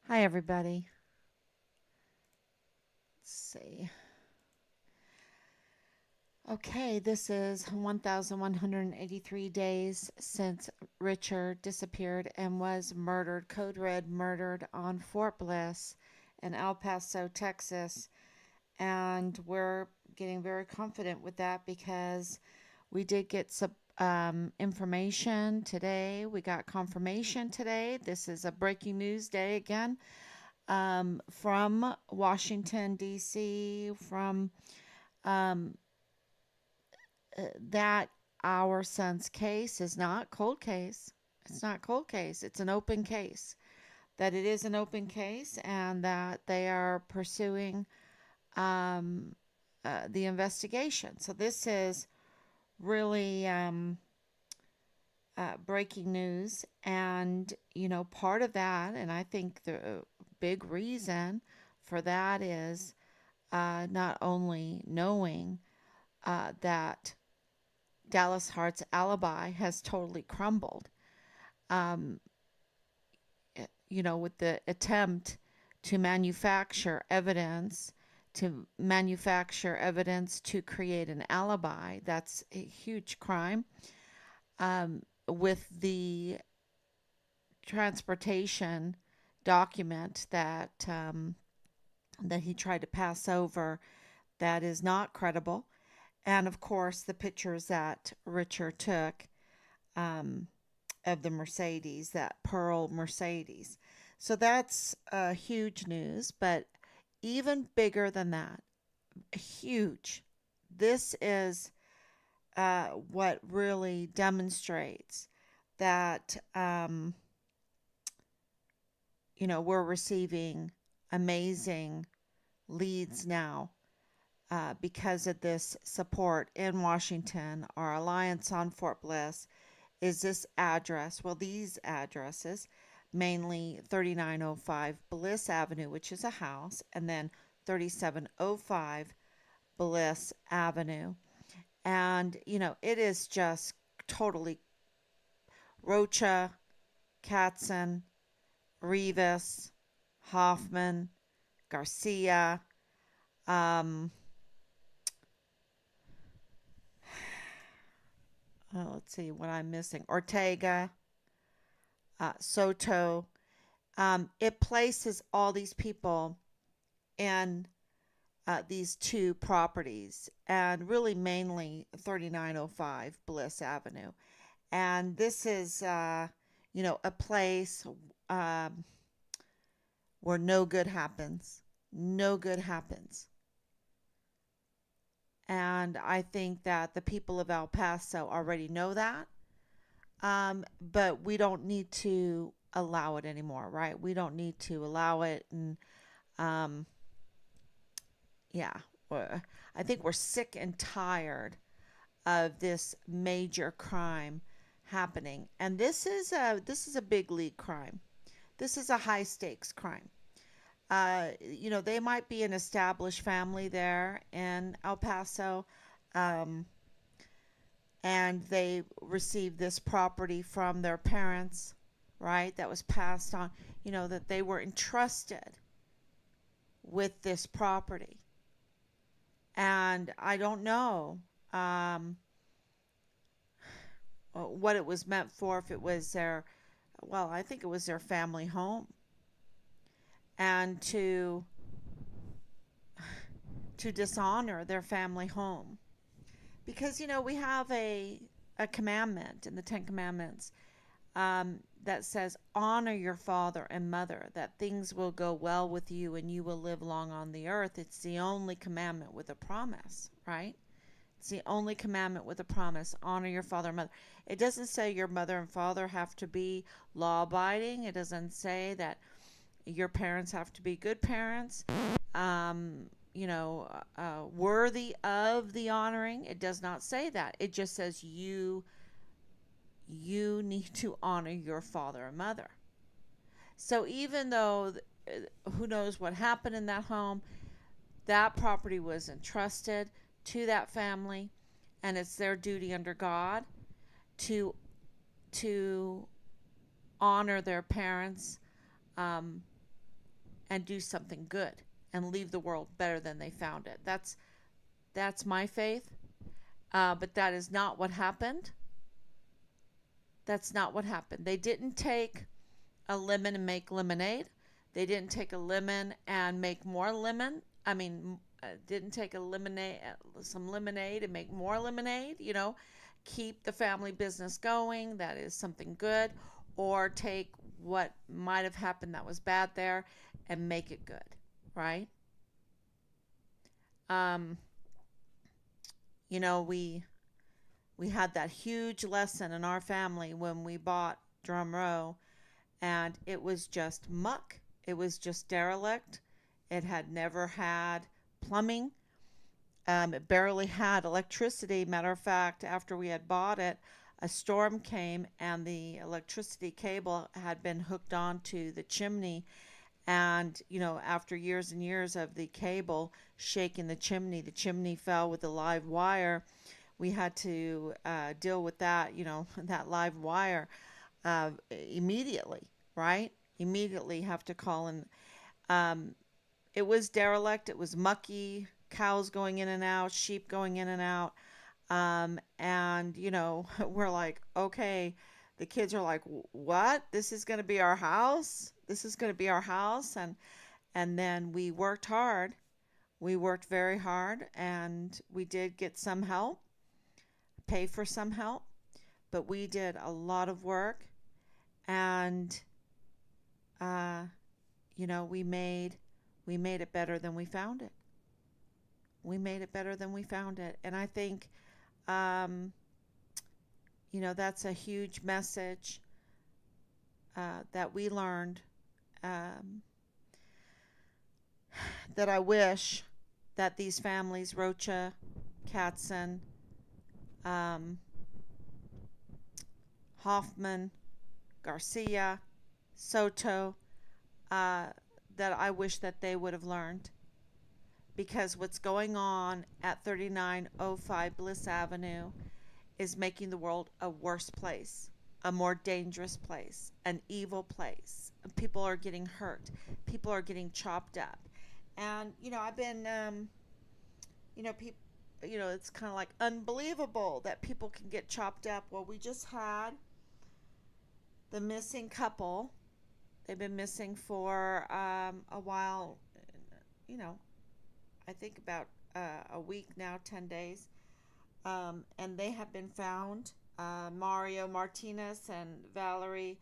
Hi, everybody. Let's see. Okay, this is 1,183 days since Richard disappeared and was murdered, code red murdered on Fort Bliss in El Paso, Texas. And we're getting very confident with that because we did get some information today. We got confirmation today. This is a breaking news day again from Washington, D.C., from um, that our son's case is not cold case. It's not cold case. It's an open case. That it is an open case and that they are pursuing um, the investigation. So this is really breaking news, and part of that, and I think the big reason for that is not only knowing that Dallas Hart's alibi has totally crumbled. Um, with the attempt to manufacture evidence to create an alibi, that's a huge crime. With the transportation document that he tried to pass over, that is not credible. And of course, the pictures that Richard took um, of the Mercedes, that pearl Mercedes. So that's huge news, but even bigger than that, huge. This is what really demonstrates that, we're receiving amazing leads now because of this support in Washington. Our alliance on Fort Bliss is this address. Well, these addresses, mainly 3905 Bliss Avenue, which is a house, and then 3705 Bliss Avenue. And, it is just totally Rocha, Katzen, Rivas, Hoffman, Garcia, um, let's see what I'm missing, Ortega, Soto. It places all these people in these two properties, and really mainly 3905 Bliss Avenue. And this is, a place um, where no good happens. No good happens. And I think that the people of El Paso already know that. But we don't need to allow it anymore, right? We don't need to allow it. And um, yeah, I think we're sick and tired of this major crime happening. And this is a big league crime. This is a high stakes crime. They might be an established family there in El Paso, um, and they received this property from their parents, right? That was passed on, that they were entrusted with this property. And I don't know um, what it was meant for, if it was well, I think it was their family home. And to dishonor their family home, because we have a commandment in the Ten Commandments that says, honor your father and mother, that things will go well with you and you will live long on the earth. It's the only commandment with a promise, right? It's the only commandment with a promise. Honor your father and mother. It doesn't say your mother and father have to be law abiding. It doesn't say that your parents have to be good parents, worthy of the honoring. It does not say that. It just says you need to honor your father and mother. So even though who knows what happened in that home, that property was entrusted to that family, and it's their duty under God to to honor their parents, um, and do something good and leave the world better than they found it. That's my faith. But that is not what happened. That's not what happened. They didn't take a lemon and make lemonade. They didn't take a lemon and make more lemon. I mean, didn't take a lemonade, some lemonade and make more lemonade. Keep the family business going. That is something good. Or take what might have happened that was bad there and make it good, right? Um, we had that huge lesson in our family when we bought Drum Row, and it was just muck. It was just derelict. It had never had plumbing. It barely had electricity. Matter of fact, after we had bought it, a storm came and the electricity cable had been hooked onto the chimney. And, after years and years of the cable shaking the chimney fell with the live wire. We had to deal with that, that live wire immediately, right? Immediately have to call in. Um, it was derelict. It was mucky. Cows going in and out, sheep going in and out. And we're like, okay. The kids are like, what? This is going to be our house. This is going to be our house. And then we worked hard. We worked very hard, and we did get some help, pay for some help, but we did a lot of work, and uh, we made it better than we found it. We made it better than we found it, and I think um, that's a huge message that we learned, um, that I wish that these families, Rocha, Katzen, um, Hoffman, Garcia, Soto, uh, that I wish that they would have learned, because what's going on at 3905 Bliss Avenue is making the world a worse place, a more dangerous place, an evil place. People are getting hurt. People are getting chopped up. And, I've been, people, it's kind of like unbelievable that people can get chopped up. Well, we just had the missing couple. They've been missing for a while, you know, I think about a week now, 10 days. And they have been found, Mario Martinez and Valerie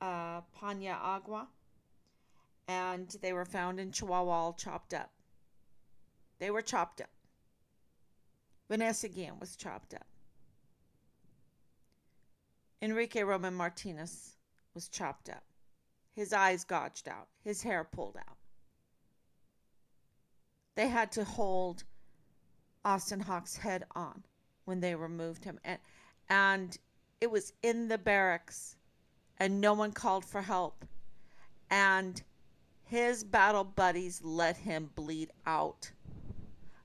Panya Agua. And they were found in Chihuahua, all chopped up. They were chopped up. Vanessa Guillen was chopped up. Enrique Roman Martinez was chopped up. His eyes gouged out. His hair pulled out. They had to hold Austin Hawk's head on when they removed him. And it was in the barracks, and no one called for help. And his battle buddies let him bleed out.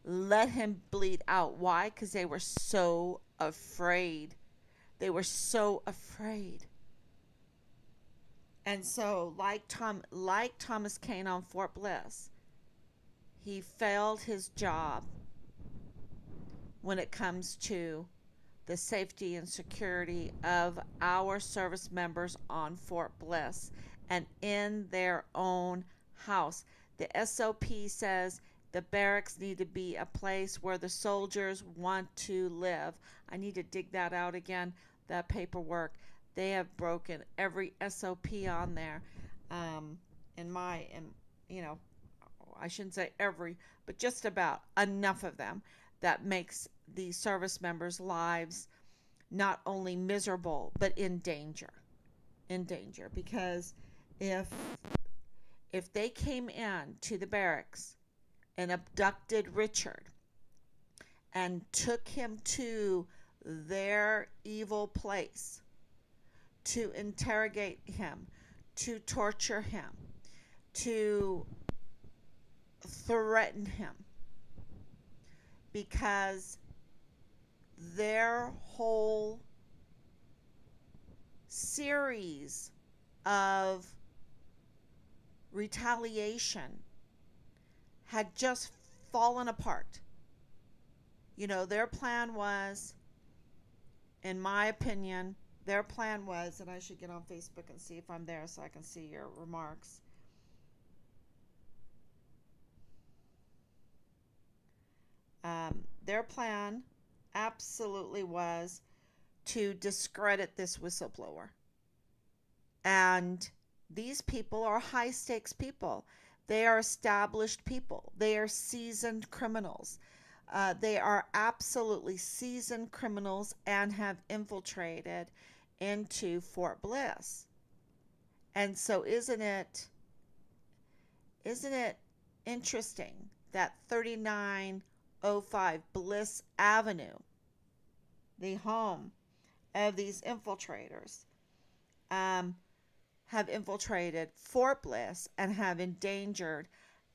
Let him bleed out. Why? Because they were so afraid. They were so afraid. And so, like Thomas Kane on Fort Bliss, he failed his job when it comes to the safety and security of our service members on Fort Bliss and in their own house. The SOP says the barracks need to be a place where the soldiers want to live. I need to dig that out again, that paperwork. They have broken every SOP on there. Um, you know, I shouldn't say every, but just about enough of them, that makes the service members' lives not only miserable but in danger. In danger, because if they came in to the barracks and abducted Richard and took him to their evil place to interrogate him, to torture him, to threaten him, because their whole series of retaliation had just fallen apart. Their plan was, in my opinion, their plan was, and I should get on Facebook and see if I'm there so I can see your remarks. Their plan absolutely was to discredit this whistleblower. And these people are high stakes people. They are established people. They are seasoned criminals. They are absolutely seasoned criminals and have infiltrated into Fort Bliss. And so isn't it interesting that 3905 Bliss Avenue, the home of these infiltrators, um, have infiltrated Fort Bliss and have endangered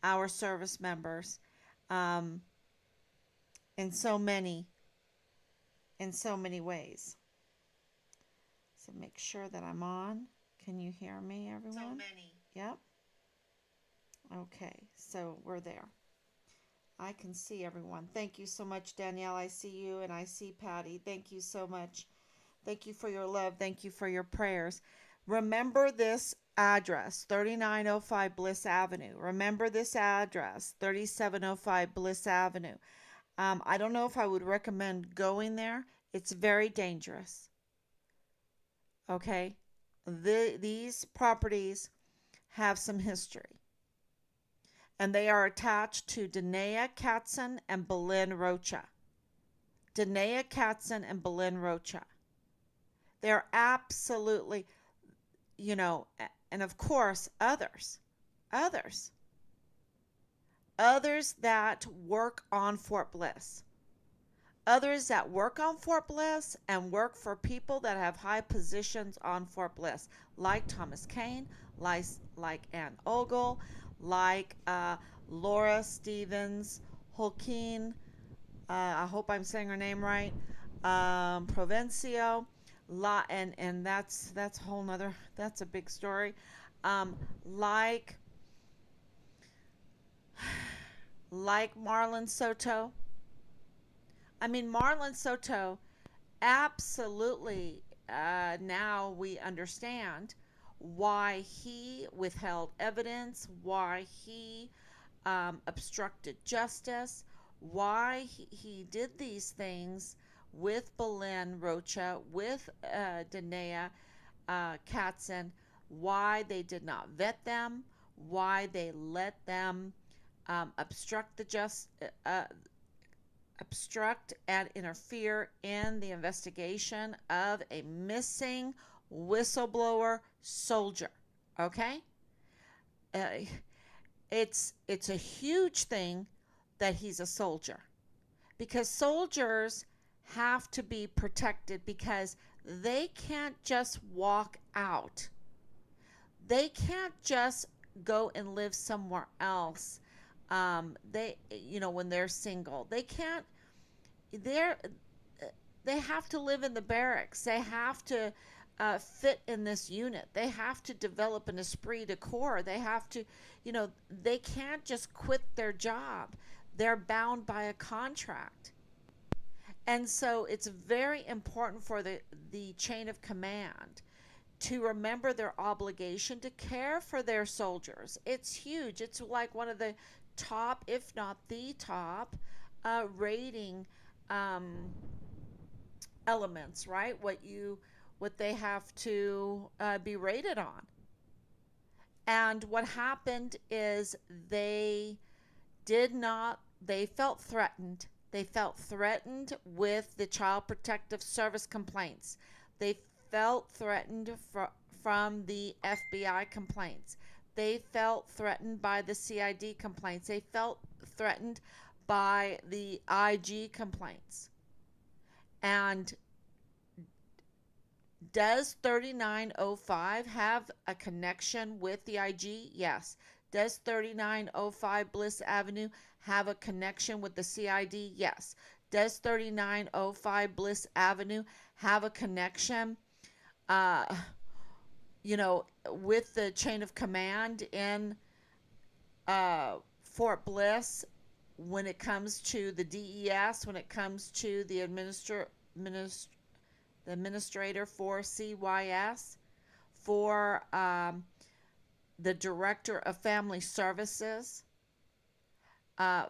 our service members, um, in so many ways. So make sure that I'm on. Can you hear me, everyone? So many. Yep. Okay, so we're there. I can see everyone. Thank you so much, Danielle. I see you, and I see Patty. Thank you so much. Thank you for your love. Thank you for your prayers. Remember this address, 3905 Bliss Avenue. Remember this address, 3705 Bliss Avenue. I don't know if I would recommend going there. It's very dangerous. Okay? These properties have some history. And they are attached to Danae Katzen and Belen Rocha. Danae Katzen and Belen Rocha. They're absolutely, and of course, others that work on Fort Bliss. Others that work on Fort Bliss and work for people that have high positions on Fort Bliss, like Thomas Kane, like Ann Ogle, like Laura Stevens Holkeen. I hope I'm saying her name right. Provencio. And that's a whole nother, that's a big story. Like Marlon Soto. I mean, Marlon Soto, absolutely, now we understand why he withheld evidence, why he obstructed justice, why he did these things with Belen Rocha, with Danae Katzen, why they did not vet them, why they let them obstruct and interfere in the investigation of a missing whistleblower soldier. Okay? Uh, it's a huge thing that he's a soldier, because soldiers have to be protected, because they can't just walk out. They can't just go and live somewhere else. When they're single, they're they have to live in the barracks. They have to fit in this unit. They have to develop an esprit de corps. They have to, they can't just quit their job. They're bound by a contract. And so it's very important for the chain of command to remember their obligation to care for their soldiers. It's huge. It's like one of the top, if not the top, rating elements, right? What they have to be rated on. And what happened is they felt threatened. They felt threatened with the Child Protective Service complaints. They felt threatened from the FBI complaints. They felt threatened by the CID complaints. They felt threatened by the IG complaints. And does 3905 have a connection with the IG? Yes. Does 3905 Bliss Avenue have a connection with the CID? Yes. Does 3905 Bliss Avenue have a connection with the chain of command in Fort Bliss, when it comes to the DES, when it comes to the the administrator for CYS, for the director of family services,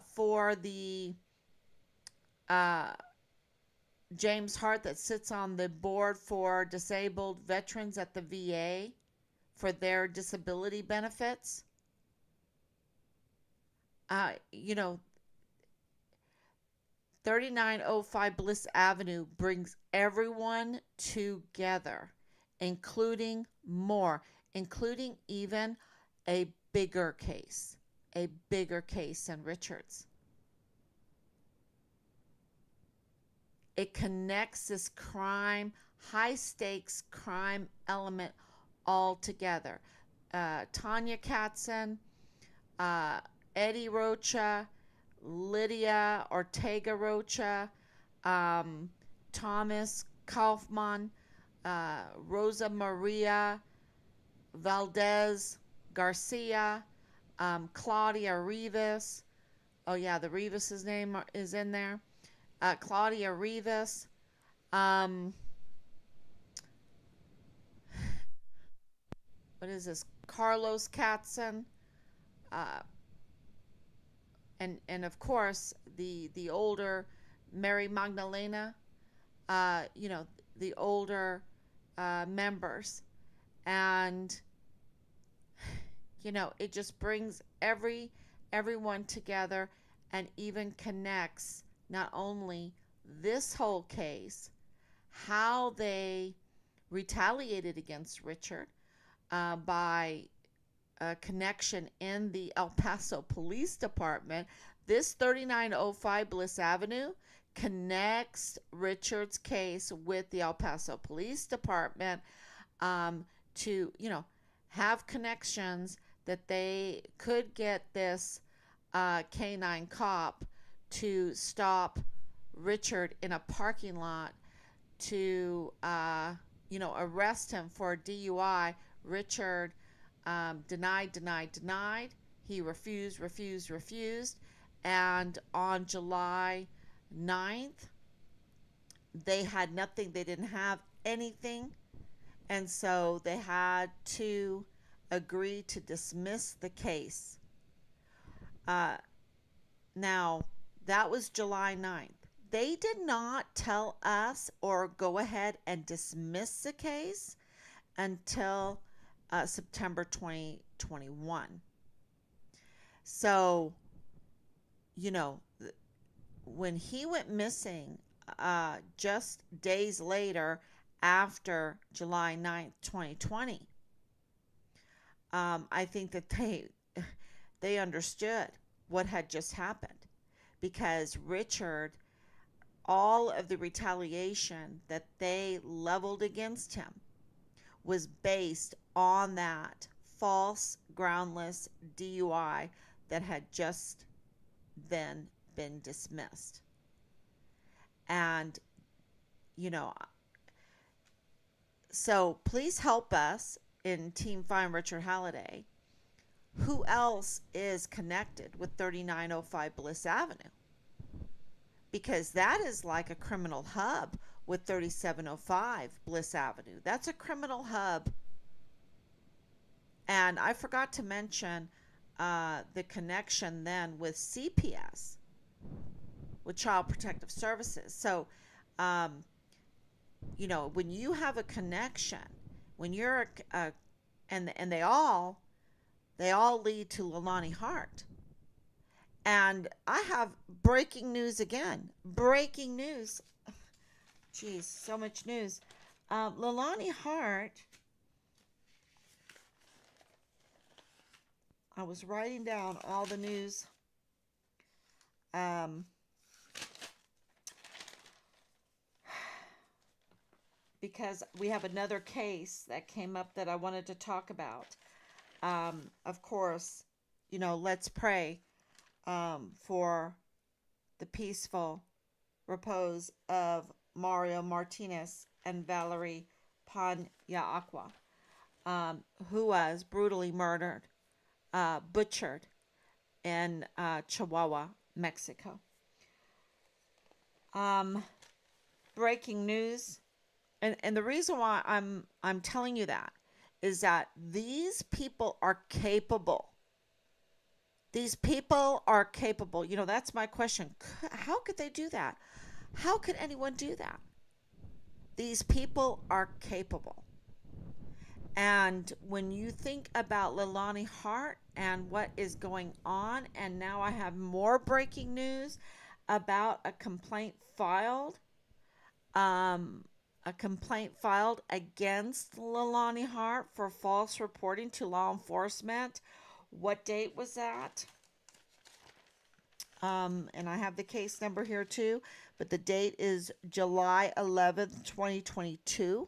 for the uh, James Hart that sits on the board for disabled veterans at the VA for their disability benefits. You know, 3905 Bliss Avenue brings everyone together, including more, including even a bigger case, a bigger case than Richard's. It connects this crime, high stakes crime element all together. Tanya Katzen, uh, Eddie Rocha, Lydia Ortega Rocha, um, Thomas Kaufman, Rosa Maria Valdez Garcia, Claudia Rivas. Oh, yeah, the Rivas' name is in there. Claudia Rivas. Um, what is this? Carlos Katzen. Uh, and of course the older Mary Magdalena, the older members, and it just brings everyone together, and even connects not only this whole case, how they retaliated against Richard by a connection in the El Paso Police Department. This 3905 Bliss Avenue connects Richard's case with the El Paso Police Department, to, have connections that they could get this canine cop to stop Richard in a parking lot to, arrest him for DUI. Richard denied. He refused. And on July 9th, they had nothing. They didn't have anything. And so they had to agree to dismiss the case. Uh, Now, that was July 9th. They did not tell us or go ahead and dismiss the case until September 2021. So, you know, when he went missing, just days later after July 9th, 2020, I think that they understood what had just happened, because Richard, all of the retaliation that they leveled against him was based on that false, groundless DUI that had just then been dismissed. And, you know, so please help us in Team Find Richard Halliday. Who else is connected with 3905 Bliss Avenue? Because that is like a criminal hub with 3705 Bliss Avenue. That's a criminal hub. And I forgot to mention the connection then with CPS, with Child Protective Services. So, when you have a connection, when you're and they all lead to Leilani Hart. And I have breaking news again. Breaking news. Jeez, so much news. Leilani Hart. I was writing down all the news. Because we have another case that came up that I wanted to talk about. Of course, let's pray for the peaceful repose of Mario Martinez and Valerie Panyaqua. who was brutally murdered, butchered in Chihuahua, Mexico. Um, Breaking news, and the reason why I'm telling you that is that these people are capable. These people are capable. That's my question. How could they do that? How could anyone do that? These people are capable. And when you think about Leilani Hart and what is going on, and now I have more breaking news about um, a complaint filed against Leilani Hart for false reporting to law enforcement. What date was that? And I have the case number here too, but the date is July 11th, 2022.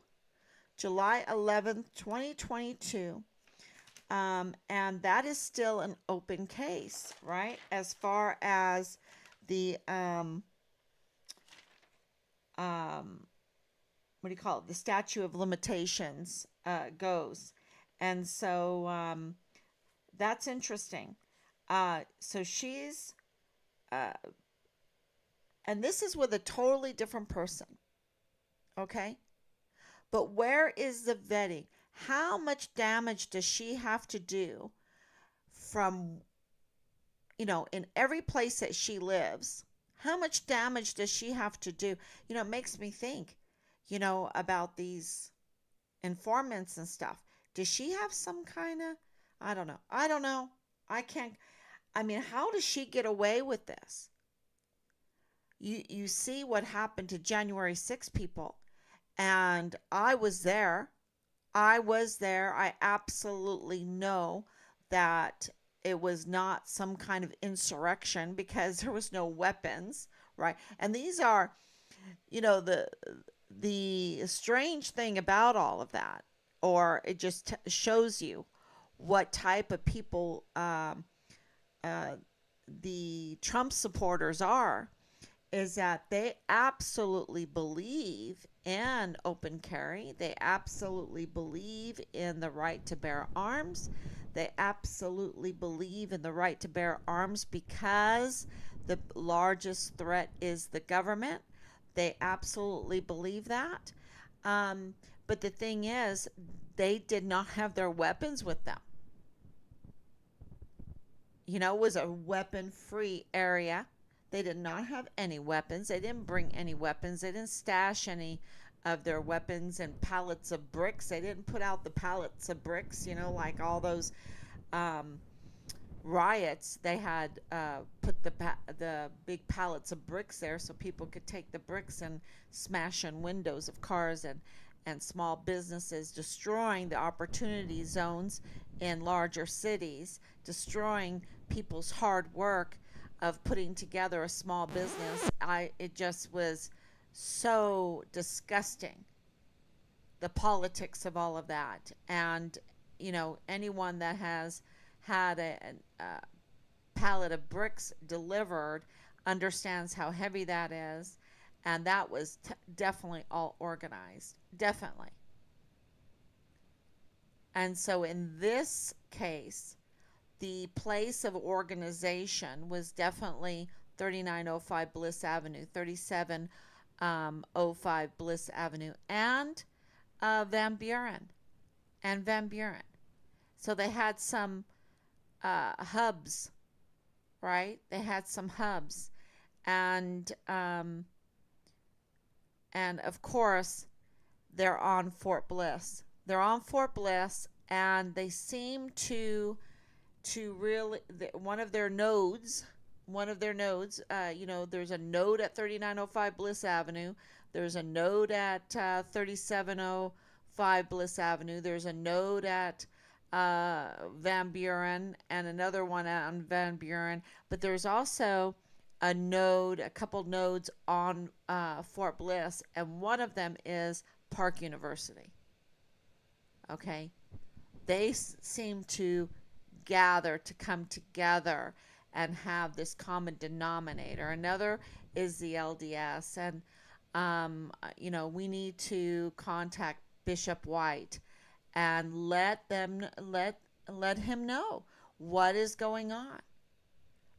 July 11th, 2022. And that is still an open case, right? As far as the um, what do you call it? The statute of limitations goes, and so that's interesting. So she's, uh, and this is with a totally different person, okay? But where is the vetting? How much damage does she have to do from, in every place that she lives? How much damage does she have to do? It makes me think, about these informants and stuff. Does she have some kind of, I don't know. I don't know. I can't, I mean, how does she get away with this? You see what happened to January 6 people, and I was there. I was there. I absolutely know that it was not some kind of insurrection because there was no weapons, right? And these are, the strange thing about all of that, or it just shows you what type of people uh, the Trump supporters are, is that they absolutely believe in open carry. They absolutely believe in the right to bear arms. They absolutely believe in the right to bear arms because the largest threat is the government. They absolutely believe that. Um, but the thing is, they did not have their weapons with them. It was a weapon free area. They did not have any weapons. They didn't bring any weapons. They didn't stash any of their weapons in pallets of bricks. They didn't put out the pallets of bricks, like all those um, riots. They had put the big pallets of bricks there so people could take the bricks and smash in windows of cars and small businesses, destroying the opportunity zones in larger cities, destroying people's hard work of putting together a small business. It just was so disgusting, the politics of all of that. And anyone that has had a pallet of bricks delivered understands how heavy that is, and that was definitely all organized, definitely. And so in this case, the place of organization was definitely 3905 Bliss Avenue, 3705 Bliss Avenue, and Van Buren. And Van Buren. So they had some hubs, right? They had some hubs. And, and of course, they're on Fort Bliss. They're on Fort Bliss, and they seem to really, there's a node at 3905 Bliss Avenue. There's a node at 3705 Bliss Avenue. There's a node at Van Buren, and another one on Van Buren. But there's also a couple nodes on Fort Bliss, and one of them is Park University. Okay, they seem to gather to come together and have this common denominator. Another is the LDS, and we need to contact Bishop White and let him know what is going on,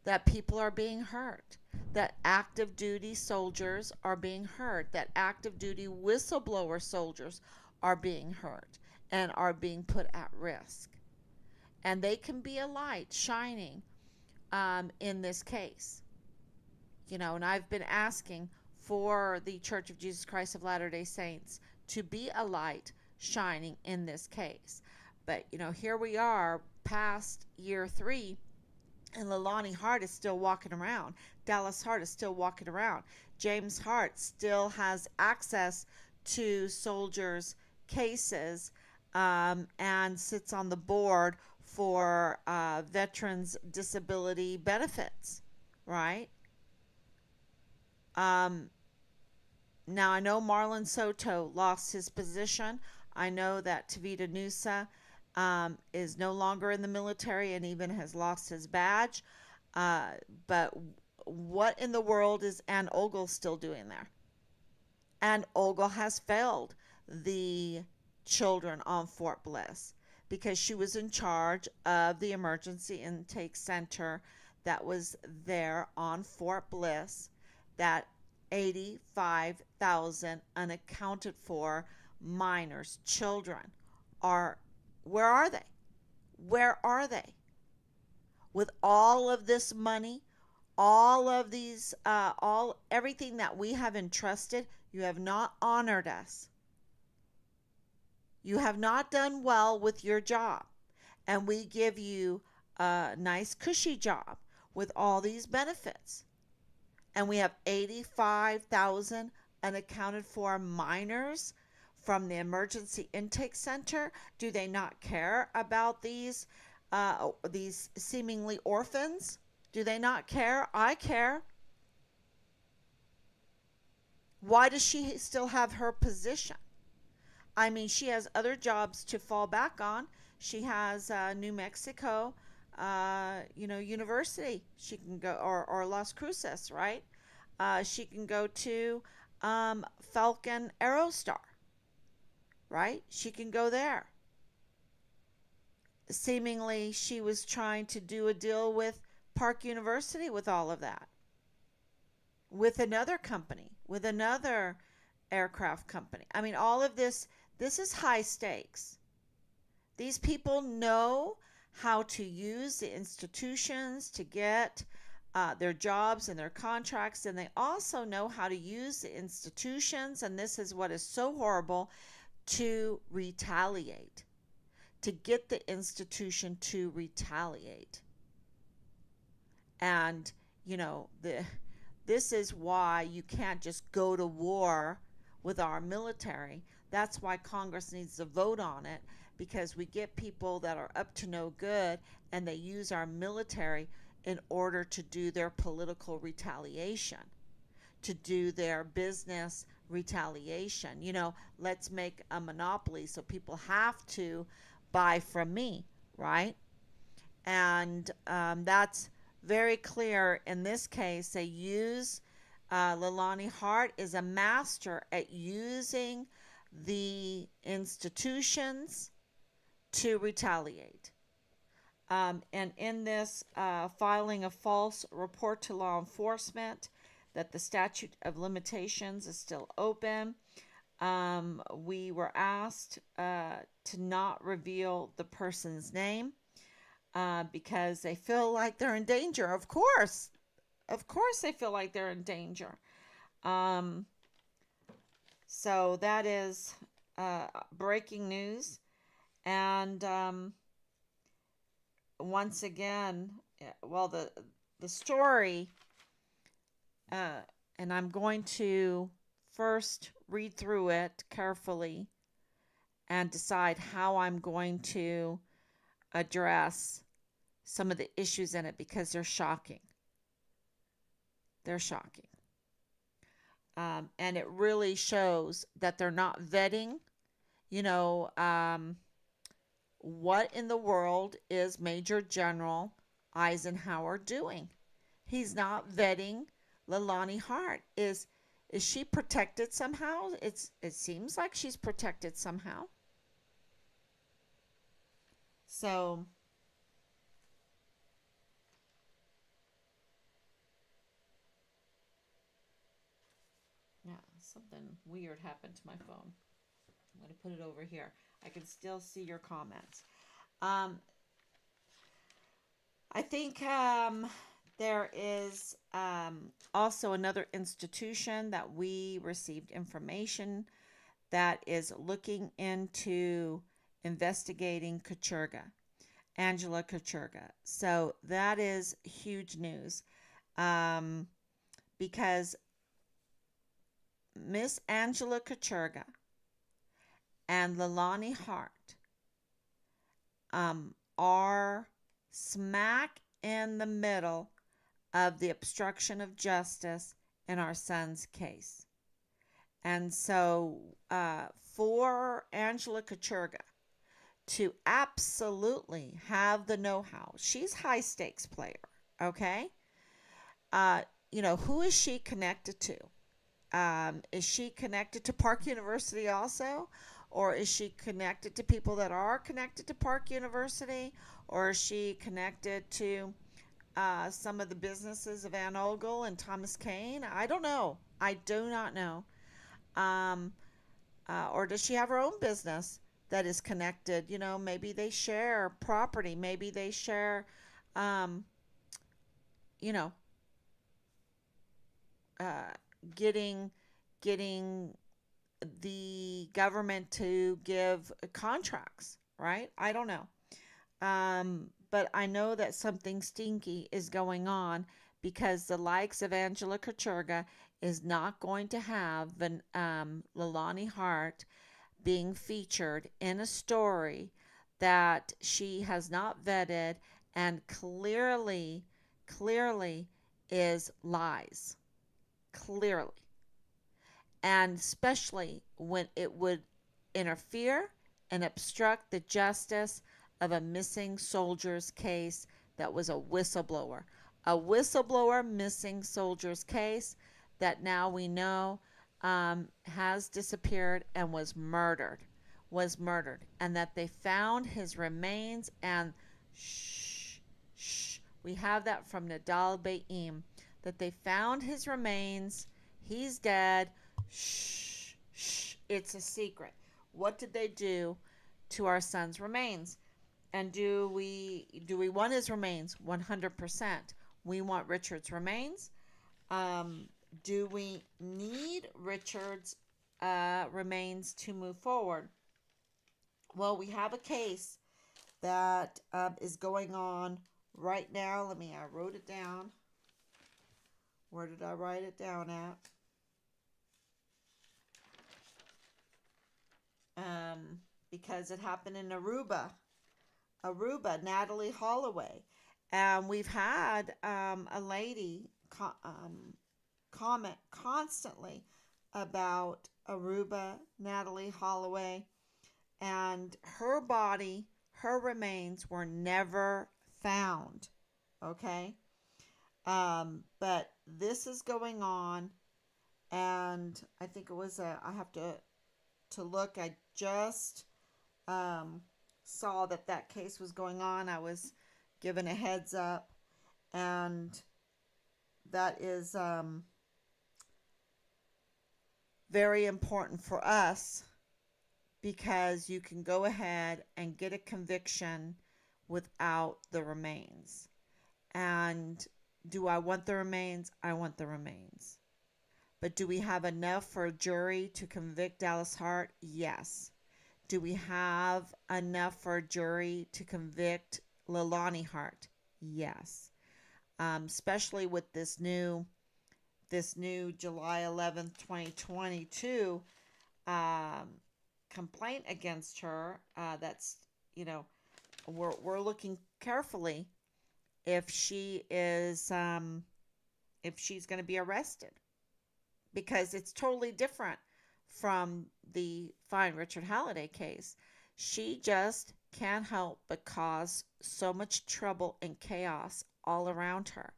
that people are being hurt, that active duty soldiers are being hurt, that active duty whistleblower soldiers are being hurt and are being put at risk. And they can be a light shining in this case. And I've been asking for the Church of Jesus Christ of Latter-day Saints to be a light shining in this case. But, here we are past year 3, and Leilani Hart is still walking around. Dallas Hart is still walking around. James Hart still has access to soldiers' cases, and sits on the board for veterans' disability benefits, right? Um, Now, I know Marlon Soto lost his position. I know that Tavita Nusa is no longer in the military and even has lost his badge. Uh, but what in the world is Ann Ogle still doing there? And Ogle has failed the children on Fort Bliss because she was in charge of the emergency intake center that was there on Fort Bliss, that 85,000 unaccounted for minors, children are. Where are they? Where are they? With all of this money, all of these, all everything that we have entrusted, you have not honored us. You have not done well with your job. And we give you a nice, cushy job with all these benefits. And we have 85,000 unaccounted for minors from the emergency intake center. Do they not care about these seemingly orphans? Do they not care? I care. Why does she still have her position? I mean, she has other jobs to fall back on. She has New Mexico, University. She can go, or Las Cruces, right? She can go to Falcon Aerostar, right? She can go there. Seemingly, she was trying to do a deal with Park University with all of that, with another company, with another aircraft company. I mean, all of this is high stakes. These people know how to use the institutions to get their jobs and their contracts, and they also know how to use the institutions, and this is what is so horrible, to retaliate, to get the institution to retaliate. And, this is why you can't just go to war with our military. That's why Congress needs to vote on it, because we get people that are up to no good and they use our military in order to do their political retaliation, to do their business retaliation. Let's make a monopoly so people have to buy from me, right? And that's very clear in this case. They use Leilani Hart is a master at using the institutions to retaliate. And in this filing a false report to law enforcement that the statute of limitations is still open, we were asked to not reveal the person's name because they feel like they're in danger. Of course, they feel like they're in danger. So that is breaking news. And once again, well, the story, and I'm going to first read through it carefully and decide how I'm going to address some of the issues in it, because they're shocking. They're shocking. And it really shows that they're not vetting, what in the world is Major General Eisenhower doing? He's not vetting Leilani Hart. Is she protected somehow? It seems like she's protected somehow. So, yeah, something weird happened to my phone. I'm going to put it over here. I can still see your comments. Um, I think there is also another institution that we received information that is looking into investigating Kacherga, Angela Kacherga. So that is huge news um, because Miss Angela Kacherga and Leilani Hart are smack in the middle of the obstruction of justice in our son's case. And so, for Angela Kacherga to absolutely have the know how, she's high stakes player. Okay, uh, who is she connected to? Is she connected to Park University also? Or is she connected to people that are connected to Park University? Or is she connected to some of the businesses of Ann Ogle and Thomas Kane? I don't know. I do not know. Um, or does she have her own business that is connected? Maybe they share property. Maybe they share, um, you know, uh, getting getting the government to give contracts, right? I don't know. But I know that something stinky is going on because the likes of Angela Kacherga is not going to have the Leilani Hart being featured in a story that she has not vetted and clearly is lies. Clearly. And especially when it would interfere and obstruct the justice of a missing soldier's case that was a whistleblower. A whistleblower missing soldier's case that now we know has disappeared and was murdered, and that they found his remains. And shh, shh, we have that from Nadal Baim, that they found his remains. He's dead. Shh, shh, it's a secret. What did they do to our son's remains? And do we want his remains? 100%. We want Richard's remains. Um, do we need Richard's remains to move forward? Well, we have a case that is going on right now. I wrote it down. Where did I write it down at? Because it happened in Aruba, Natalie Holloway. And we've had a lady comment constantly about Aruba, Natalie Holloway, and her body, her remains were never found. Okay? But this is going on, and I think it was I have to look. I just um, saw that case was going on. I was given a heads up, and that is very important for us because you can go ahead and get a conviction without the remains. And do I want the remains? I want the remains. But do we have enough for a jury to convict Dallas Hart? Yes. Do we have enough for a jury to convict Leilani Hart? Yes. Especially with this new July 11th, 2022 um, complaint against her. That's you know we're looking carefully if she's going to be arrested, because it's totally different from the Fine Richard Halliday case. She just can't help but cause so much trouble and chaos all around her,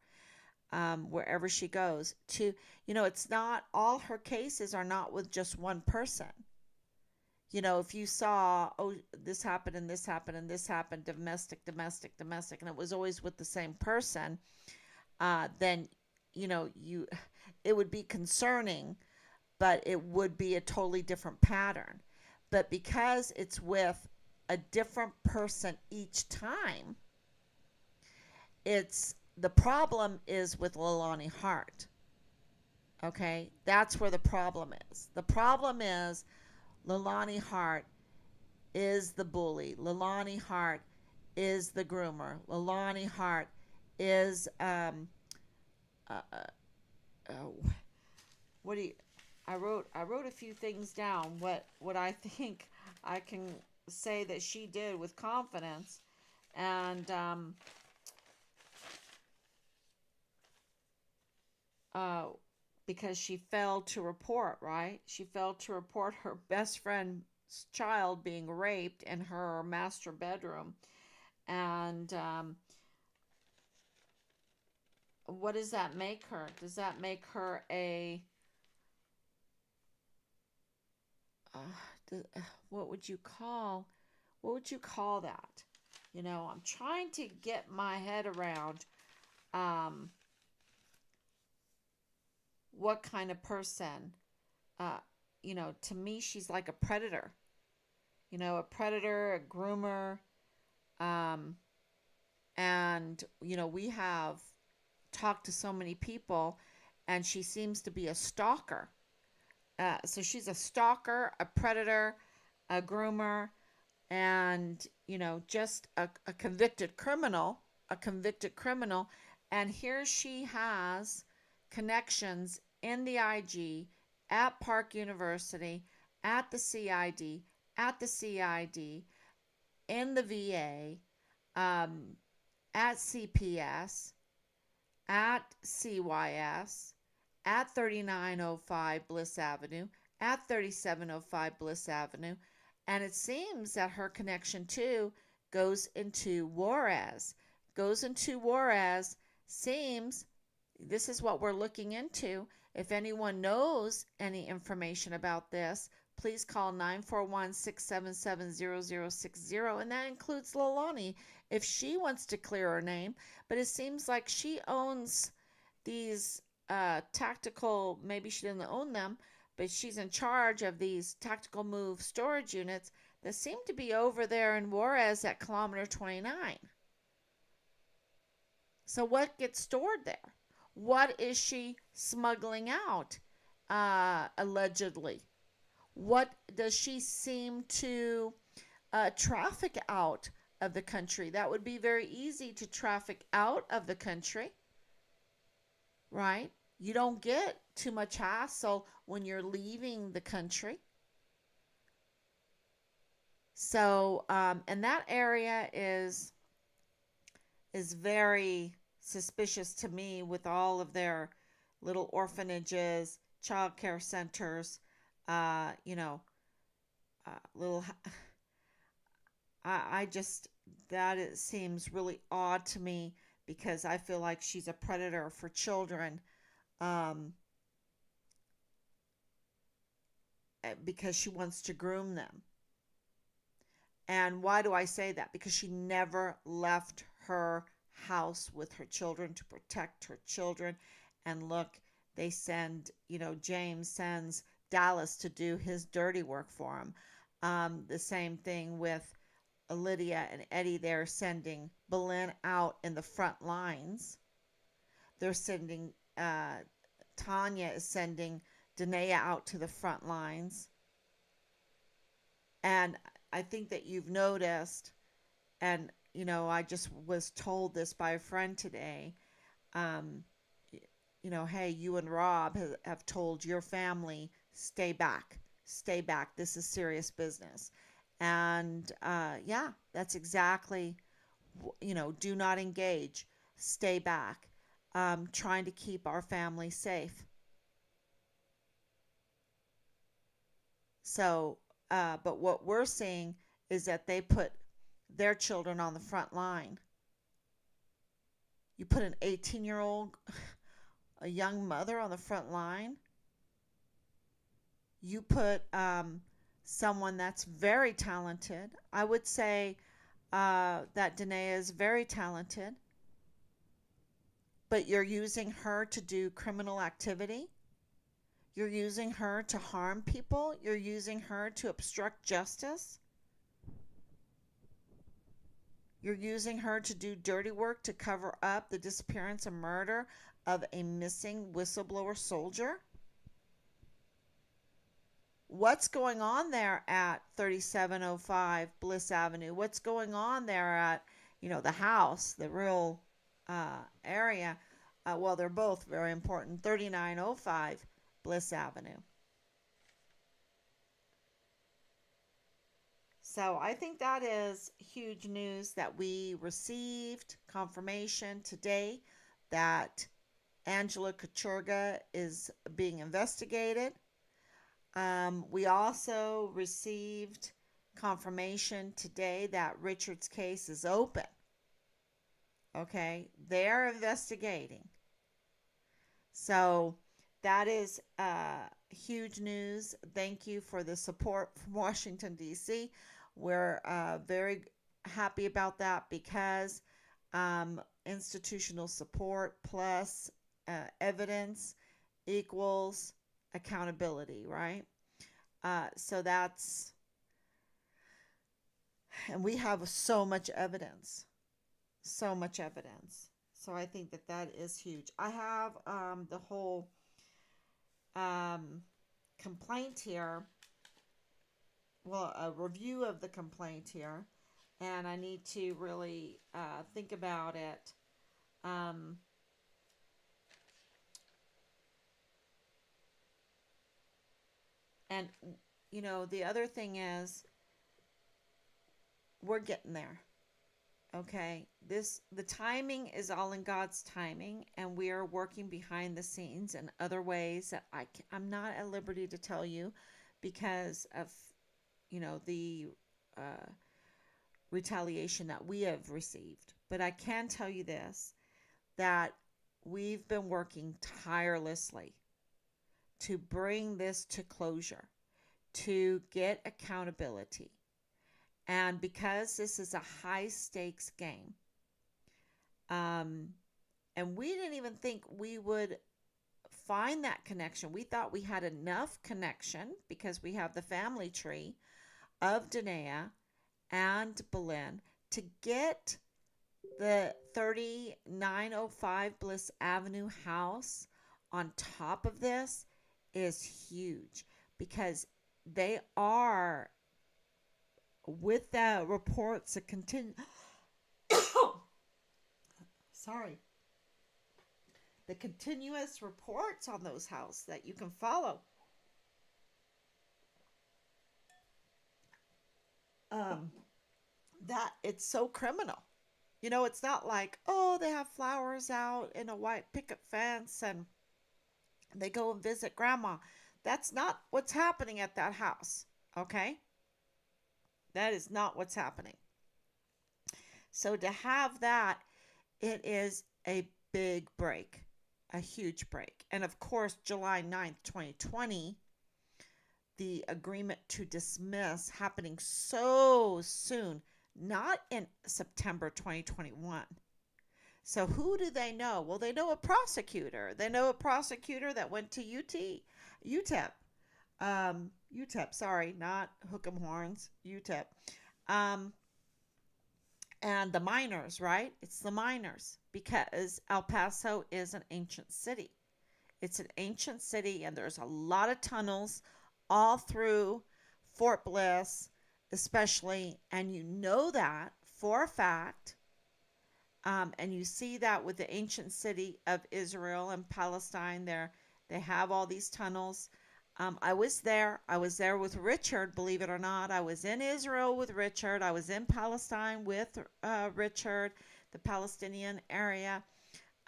wherever she goes. It's not all her cases are not with just one person. If you saw, oh, this happened and this happened and this happened, domestic, domestic, domestic, and it was always with the same person, then you it would be concerning, but it would be a totally different pattern. But because it's with a different person each time, it's the problem is with Leilani Hart. Okay, that's where the problem is. The problem is Leilani Hart is the bully. Leilani Hart is the groomer. Leilani Hart is uh, uh, uh, what do you? I wrote a few things down. What I think I can say that she did with confidence, and uh, because she failed to report. Right, she failed to report her best friend's child being raped in her master bedroom, and what does that make her? Does that make her a uh, what would you call that? I'm trying to get my head around um, what kind of person. Uh, to me, she's like a predator. A predator, a groomer, um, and we have talked to so many people, and she seems to be a stalker. So she's a stalker, a predator, a groomer, and just a convicted criminal, and here she has connections in the IG, at Park University, at the CID, in the VA, um, at CPS, at CYS, at 3905 Bliss Avenue, at 3705 Bliss Avenue, and it seems that her connection too goes into Juarez. Seems this is what we're looking into. If anyone knows any information about this, please call 941-677-0060, and that includes Leilani if she wants to clear her name. But it seems like she owns these tactical, maybe she didn't own them, but she's in charge of these tactical move storage units that seem to be over there in Juarez at kilometer 29. So what gets stored there? What is she smuggling out, allegedly? What does she seem to traffic out of the country? That would be very easy to traffic out of the country, right? You don't get too much hassle when you're leaving the country. So, and that area is very suspicious to me with all of their little orphanages, child care centers, uh, you know, little. I just that it seems really odd to me because I feel like she's a predator for children, um, because she wants to groom them. And why do I say that? Because she never left her house with her children to protect her children. And look, they send, James sends Dallas to do his dirty work for him. The same thing with Lydia and Eddie. They're sending Belen out in the front lines. They're sending, Tanya is sending Danae out to the front lines. And I think that you've noticed, and I just was told this by a friend today. Um, hey, you and Rob have told your family, stay back, stay back. This is serious business. And yeah, that's exactly, do not engage, stay back, trying to keep our family safe. So, but what we're seeing is that they put their children on the front line. You put an 18-year-old, a young mother on the front line. You put someone that's very talented. I would say that Danae is very talented, but you're using her to do criminal activity. You're using her to harm people. You're using her to obstruct justice. You're using her to do dirty work to cover up the disappearance and murder of a missing whistleblower soldier. What's going on there at 3705 Bliss Avenue? What's going on there at, the house, the real area? Well, they're both very important. 3905 Bliss Avenue. So I think that is huge news that we received confirmation today that Angela Kachurga is being investigated. We also received confirmation today that Richard's case is open. Okay, they're investigating. So that is huge news. Thank you for the support from Washington, D.C. We're very happy about that because institutional support plus evidence equals accountability, right? So that's, and we have so much evidence, so much evidence. So I think that that is huge. I have the whole complaint here, well, a review of the complaint here, and I need to really think about it. Um, and, the other thing is, we're getting there. Okay, the timing is all in God's timing, and we are working behind the scenes in other ways that I'm not at liberty to tell you because of the uh, retaliation that we have received. But I can tell you this, that we've been working tirelessly to bring this to closure, to get accountability. And because this is a high stakes game, and we didn't even think we would find that connection. We thought we had enough connection because we have the family tree of Danae and Belen to get the 3905 Bliss Avenue house on top of this is huge because they are, with the reports that continue, sorry, the continuous reports on those houses that you can follow, um, that it's so criminal. It's not like, oh, they have flowers out in a white picket fence and they go and visit grandma. That's not what's happening at that house. Okay? That is not what's happening. So to have that, it is a big break, a huge break. And of course, July 9th, 2020, the agreement to dismiss happening so soon, not in September 2021. So who do they know? Well, they know a prosecutor. They know a prosecutor that went to UTEP. UTEP, sorry, not Hook'em Horns, UTEP. Um, and the miners, right? It's the miners because El Paso is an ancient city. It's an ancient city, and there's a lot of tunnels all through Fort Bliss, especially, and you know that for a fact. And you see that with the ancient city of Israel and Palestine. There, they have all these tunnels. I was there. I was there with Richard, believe it or not. I was in Israel with Richard. I was in Palestine with Richard, the Palestinian area.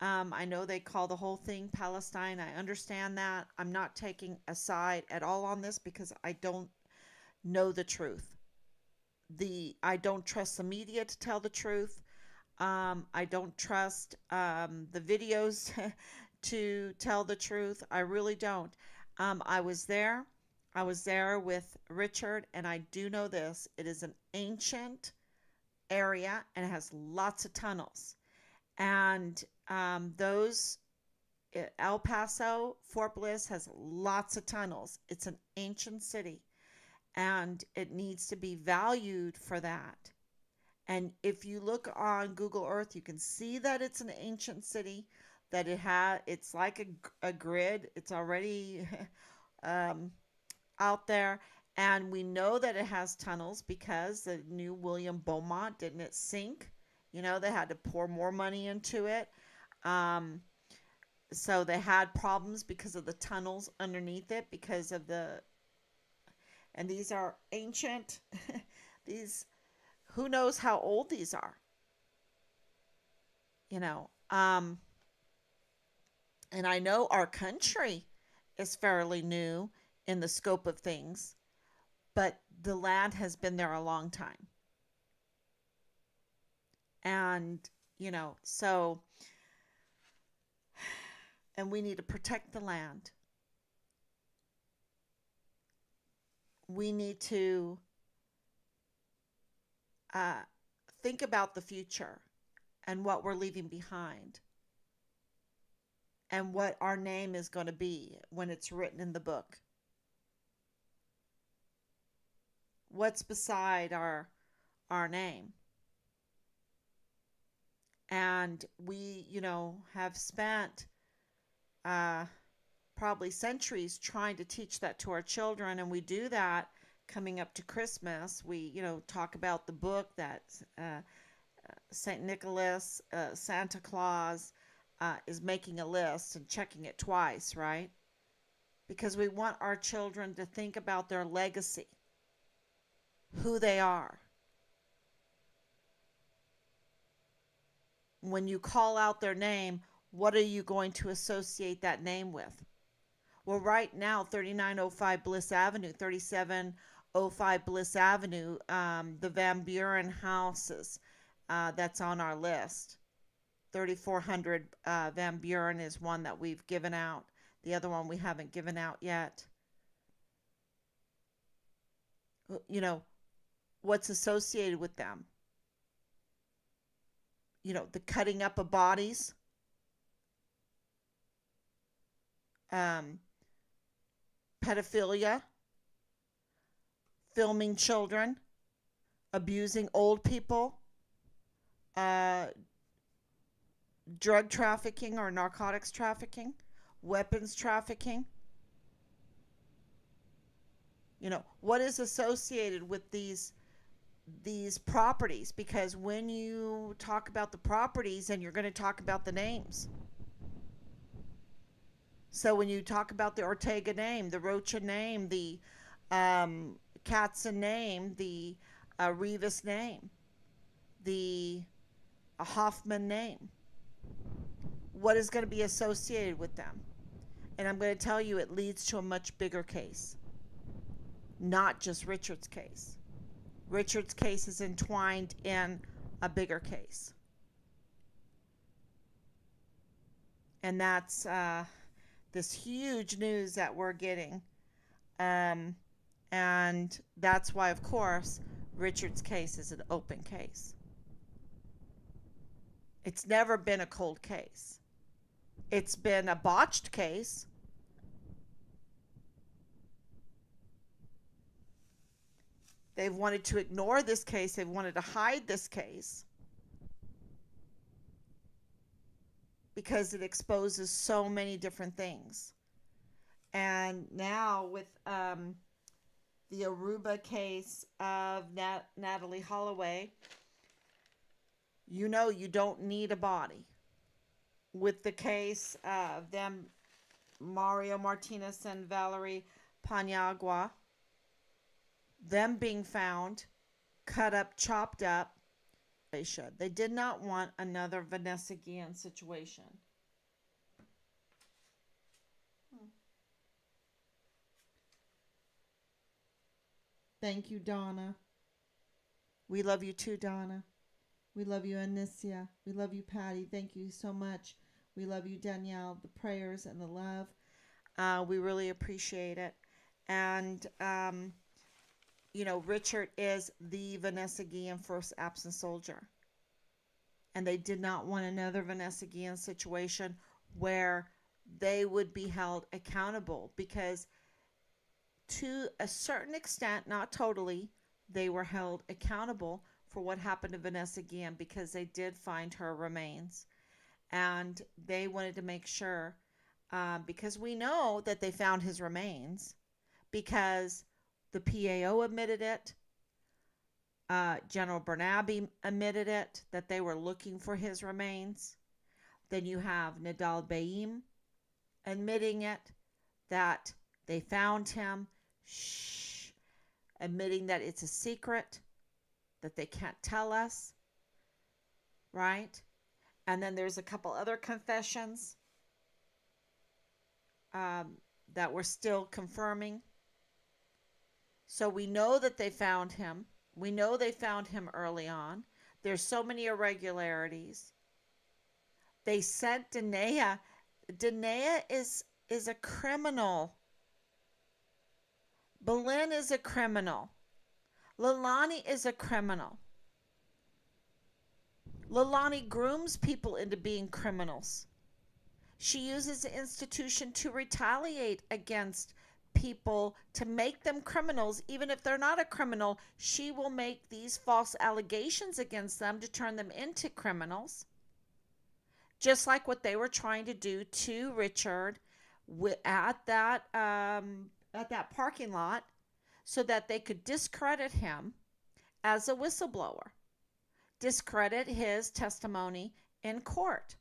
I know they call the whole thing Palestine. I understand that. I'm not taking a side at all on this because I don't know the truth. I don't trust the media to tell the truth. I don't trust the videos to tell the truth. I really don't. I was there. I was there with Richard, and I do know this. It is an ancient area and it has lots of tunnels. And those El Paso, Fort Bliss has lots of tunnels. It's an ancient city and it needs to be valued for that. And if you look on Google Earth, you can see that it's an ancient city, that it's like a grid. It's already um, out there. And we know that it has tunnels because the new William Beaumont, didn't it sink? They had to pour more money into it. Um, so they had problems because of the tunnels underneath it, and these are ancient. These, who knows how old these are, you know. And I know our country is fairly new in the scope of things, but the land has been there a long time. And, so, and we need to protect the land. We need to uh, think about the future and what we're leaving behind and what our name is going to be when it's written in the book. What's beside our name? And we, have spent uh, probably centuries trying to teach that to our children, and we do that coming up to Christmas. We, talk about the book that St. Nicholas, Santa Claus, is making a list and checking it twice, right? Because we want our children to think about their legacy, who they are. When you call out their name, what are you going to associate that name with? Well, right now, 3905 Bliss Avenue, 3705 Bliss Avenue, the Van Buren houses, that's on our list. 3400 Van Buren is one that we've given out. The other one we haven't given out yet. What's associated with them? The cutting up of bodies, um, pedophilia, filming children, abusing old people, uh, drug trafficking or narcotics trafficking, weapons trafficking. What is associated with these properties? Because when you talk about the properties, and you're going to talk about the names. So when you talk about the Ortega name, the Rocha name, the Katzen name, the Rivas name, the Hoffman name, what is going to be associated with them? And I'm going to tell you, it leads to a much bigger case, not just Richard's case. Richard's case is entwined in a bigger case. And that's this huge news that we're getting. Um, and that's why, of course, Richard's case is an open case. It's never been a cold case. It's been a botched case. They've wanted to ignore this case. They've wanted to hide this case because it exposes so many different things. And now with the Aruba case of Natalie Holloway, you don't need a body. With the case of them, Mario Martinez and Valerie Paniagua, them being found cut up, chopped up, they should. They did not want another Vanessa Guillen situation. Thank you, Donna. We love you too, Donna. We love you, Anicia. We love you, Patty. Thank you so much. We love you, Danielle. The prayers and the love. We really appreciate it. And, Richard is the Vanessa Guillen first absent soldier. And they did not want another Vanessa Guillen situation where they would be held accountable because, to a certain extent, not totally, they were held accountable for what happened to Vanessa Guillen because they did find her remains. And they wanted to make sure, because we know that they found his remains because the PAO admitted it. General Bernabe admitted it, that they were looking for his remains. Then you have Nadal Baim admitting it, that they found him, shh, admitting that it's a secret, that they can't tell us, right? And then there's a couple other confessions um, that we're still confirming. So we know that they found him. We know they found him early on. There's so many irregularities. They sent Danae. Danae is a criminal. Belen is a criminal. Leilani is a criminal. Leilani grooms people into being criminals. She uses the institution to retaliate against people, to make them criminals. Even if they're not a criminal, she will make these false allegations against them to turn them into criminals. Just like what they were trying to do to Richard at that parking lot, so that they could discredit him as a whistleblower, discredit his testimony in court.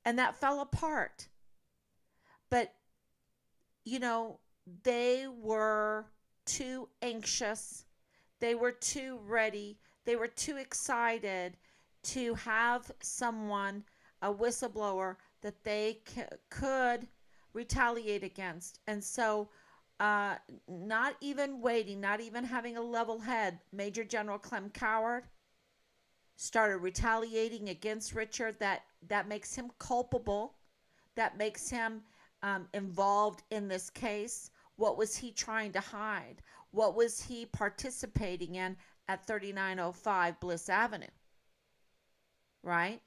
And that fell apart. But, they were too anxious. They were too ready. They were too excited to have someone, a whistleblower, that they could retaliate against. And so, not even waiting, not even having a level head, Major General Clem Coward started retaliating against Richard. That makes him culpable. That makes him involved in this case. What was he trying to hide? What was he participating in at 3905 Bliss Avenue? Right?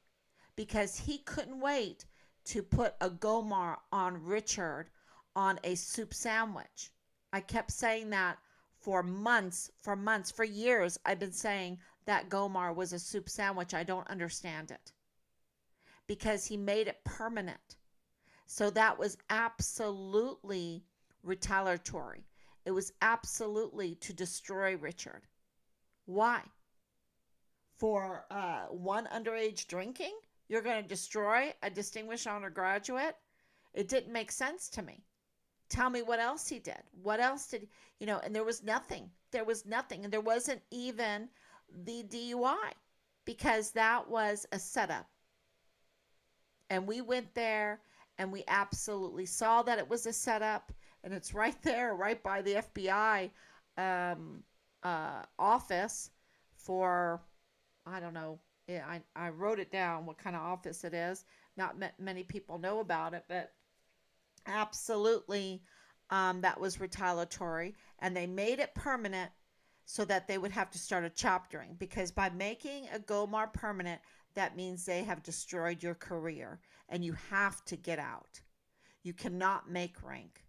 Because he couldn't wait to put a Gomar on Richard on a soup sandwich. I kept saying that for months, for years. I've been saying that Gomar was a soup sandwich. I don't understand it. Because he made it permanent. So that was absolutely retaliatory. It was absolutely to destroy Richard. Why? For one underage drinking? You're going to destroy a distinguished honor graduate? It didn't make sense to me. Tell me what else he did. What else did, and there was nothing. There was nothing. And there wasn't even the DUI, because that was a setup. And we went there and we absolutely saw that it was a setup. And it's right there, right by the FBI office for, I don't know. Yeah, I wrote it down what kind of office it is. Not many people know about it, but absolutely, that was retaliatory. And they made it permanent so that they would have to start a chaptering. Because by making a GOMAR permanent, that means they have destroyed your career and you have to get out. You cannot make rank.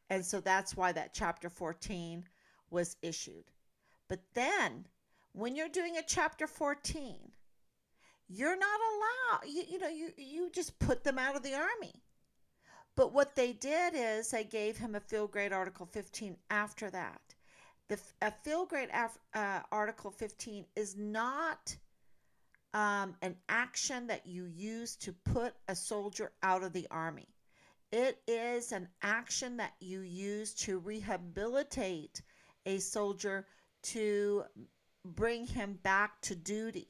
And so that's why that Chapter 14 was issued. But then, when you're doing a Chapter 14, you're not allowed, you just put them out of the Army. But what they did is they gave him a field grade Article 15 after that. A field grade Article 15 is not an action that you use to put a soldier out of the Army. It is an action that you use to rehabilitate a soldier, to bring him back to duty.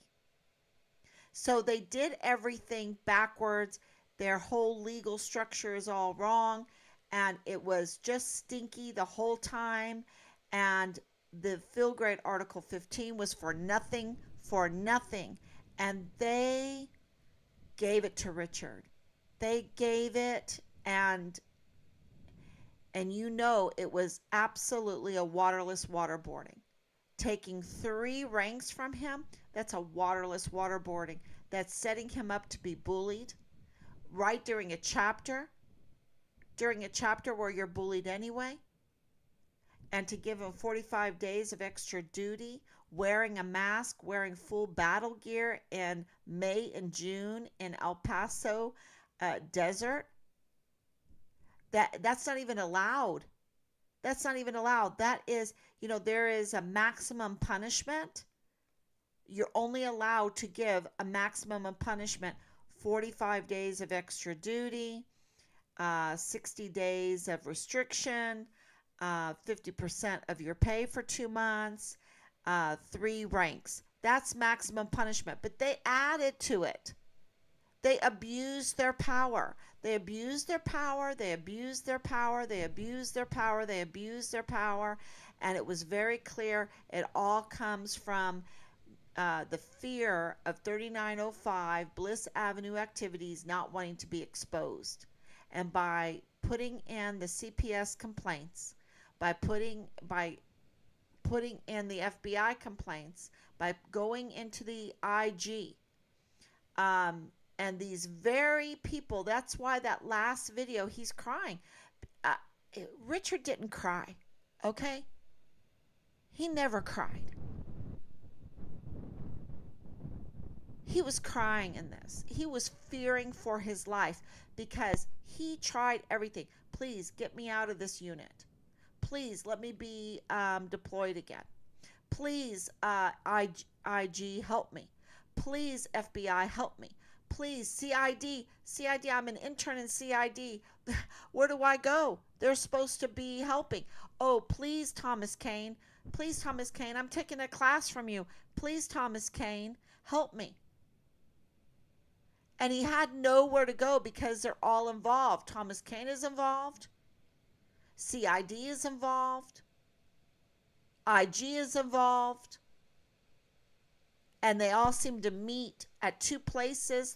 So they did everything backwards. Their whole legal structure is all wrong. And it was just stinky the whole time. And the field grade Article 15 was for nothing, for nothing. And they gave it to Richard. They gave it, and And it was absolutely a waterless waterboarding. Taking 3 ranks from him, that's a waterless waterboarding. That's setting him up to be bullied right during a chapter where you're bullied anyway, and to give him 45 days of extra duty, wearing a mask, wearing full battle gear in May and June in El Paso desert. That's not even allowed. That's not even allowed. That is, there is a maximum punishment. You're only allowed to give a maximum of punishment 45 days of extra duty, 60 days of restriction, 50% of your pay for 2 months, 3 ranks. That's maximum punishment. But they added to it. They abused their power. They abused their power. They abused their power. They abused their power. They abused their power. And it was very clear it all comes from the fear of 3905 Bliss Avenue activities not wanting to be exposed. And by putting in the CPS complaints, by putting in the FBI complaints, by going into the IG, and these very people, that's why that last video, he's crying. Uh, Richard didn't cry, okay? He never cried. He was crying in this. He was fearing for his life because he tried everything. Please get me out of this unit. Please let me be deployed again. Please, IG, help me. Please, FBI, help me. Please, CID, I'm an intern in CID. Where do I go? They're supposed to be helping. Oh, please, Thomas Kane. Please, Thomas Kane, I'm taking a class from you. Please, Thomas Kane, help me. And he had nowhere to go because they're all involved. Thomas Kane is involved. CID is involved. IG is involved. And they all seem to meet at 3 places,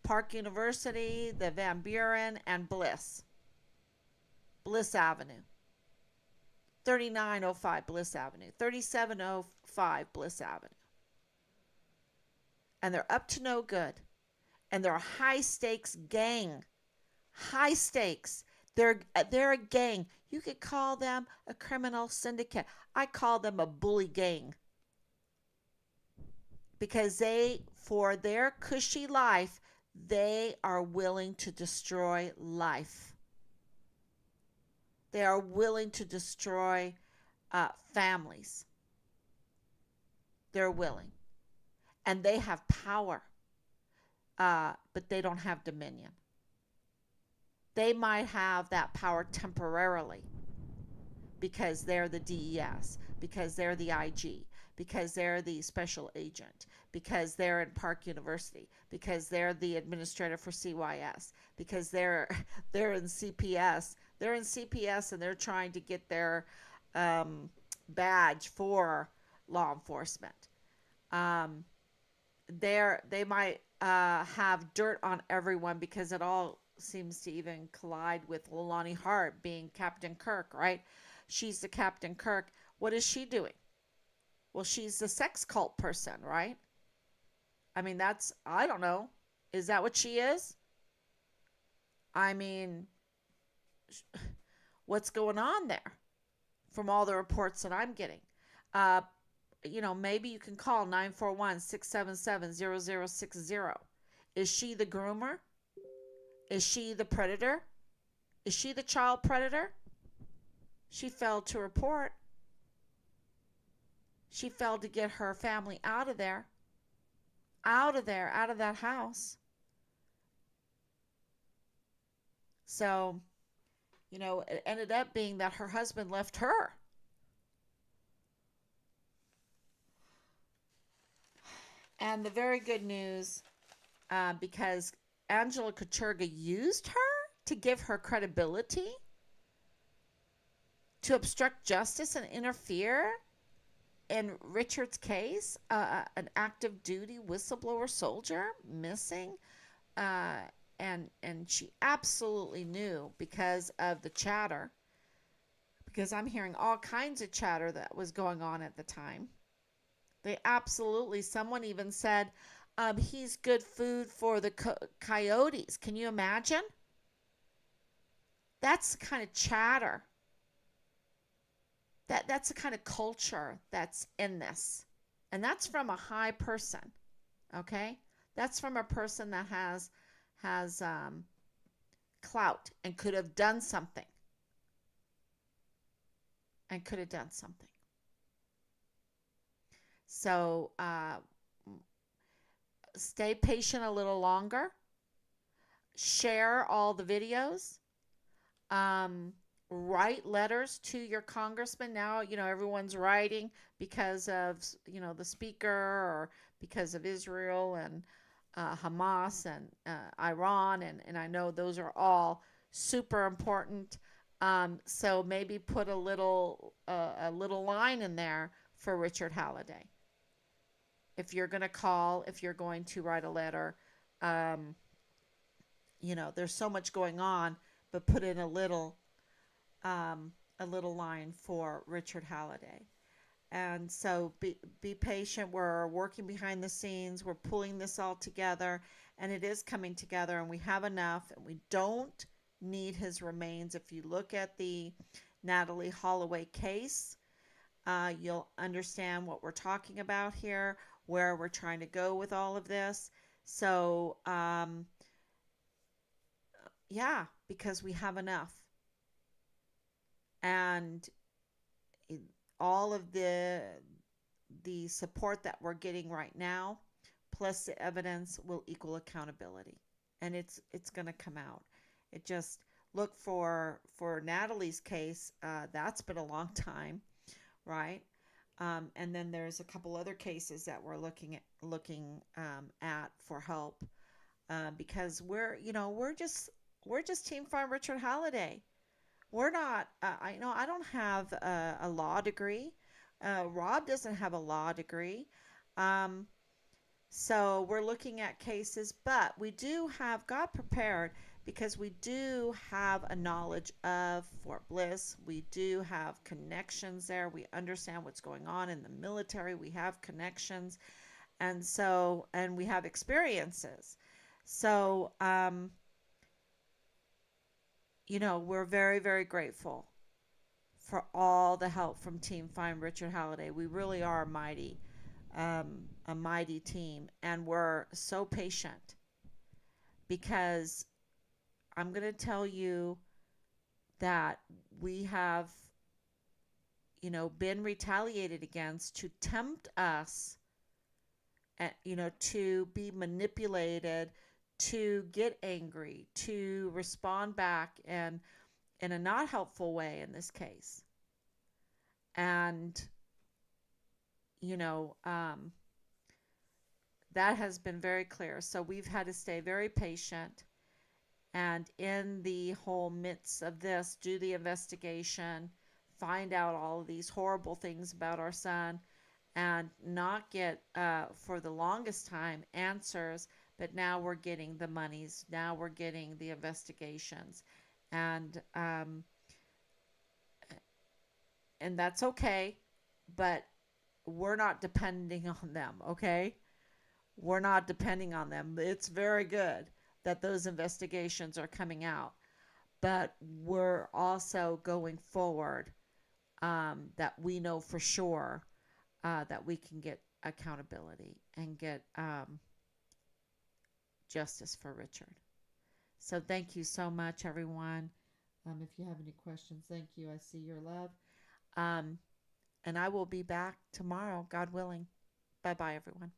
Park University, the Van Buren, and Bliss Avenue. 3905 Bliss Avenue. 3705 Bliss Avenue. And they're up to no good. And they're a high stakes gang. High stakes. They're a gang. You could call them a criminal syndicate. I call them a bully gang. Because for their cushy life, they are willing to destroy life. They are willing to destroy families. They're willing. And they have power. But they don't have dominion. They might have that power temporarily because they're the DES, because they're the IG, because they're the special agent, because they're in Park University, because they're the administrator for CYS, because they're in CPS. They're in CPS and they're trying to get their badge for law enforcement. They might have dirt on everyone because it all seems to even collide with Leilani Hart being Captain Kirk, right? She's the Captain Kirk. What is she doing? Well, she's the sex cult person, right? I mean, I don't know. Is that what she is? I mean, what's going on there from all the reports that I'm getting? Maybe you can call 941-677-0060. Is she the groomer? Is she the predator? Is she the child predator? She failed to report. She failed to get her family out of there. Out of that house. So, it ended up being that her husband left her. And the very good news, because Angela Katurga used her to give her credibility, to obstruct justice and interfere in Richard's case, an active duty whistleblower soldier missing and she absolutely knew because of the chatter, because I'm hearing all kinds of chatter that was going on at the time. They absolutely, someone even said, he's good food for the coyotes. Can you imagine? That's the kind of chatter, that's the kind of culture that's in this. And that's from a high person, okay? That's from a person that has clout and could have done something, and could have done something. So stay patient a little longer. Share all the videos. Um, Write letters to your congressman. Now, everyone's writing because of, the speaker, or because of Israel and Hamas and Iran. And I know those are all super important. So maybe put a little line in there for Richard Halliday. If you're going to call, if you're going to write a letter, um, there's so much going on, but put in a little line for Richard Halliday. And so be patient. We're working behind the scenes. We're pulling this all together, and it is coming together. And we have enough, and we don't need his remains. If you look at the Natalie Holloway case, you'll understand what we're talking about here, where we're trying to go with all of this. So, yeah, because we have enough. And all of the support that we're getting right now, plus the evidence, will equal accountability, and it's going to come out. It just, look for Natalie's case. That's been a long time, right? And then there's a couple other cases that we're looking at for help, because we're just Team Farm Richard Halliday. We're not. I don't have a law degree. Rob doesn't have a law degree. Um, so we're looking at cases, but we do have got prepared, because we do have a knowledge of Fort Bliss. We do have connections there. We understand what's going on in the military. We have connections, and we have experiences. So, we're very, very grateful for all the help from Team Find Richard Halliday. We really are a mighty team, and we're so patient, because I'm going to tell you that we have, been retaliated against to tempt us, to be manipulated, to get angry, to respond back, and in a not helpful way in this case. And, you know, um, that has been very clear. So we've had to stay very patient, and in the whole midst of this, do the investigation, find out all of these horrible things about our son, and not get, for the longest time, answers. But now we're getting the monies. Now we're getting the investigations, and and that's okay. But we're not depending on them. Okay, we're not depending on them. It's very good that those investigations are coming out, but we're also going forward, that we know for sure, that we can get accountability and get, justice for Richard. So thank you so much, everyone. If you have any questions, thank you. I see your love. Um, and I will be back tomorrow, God willing. Bye bye, everyone.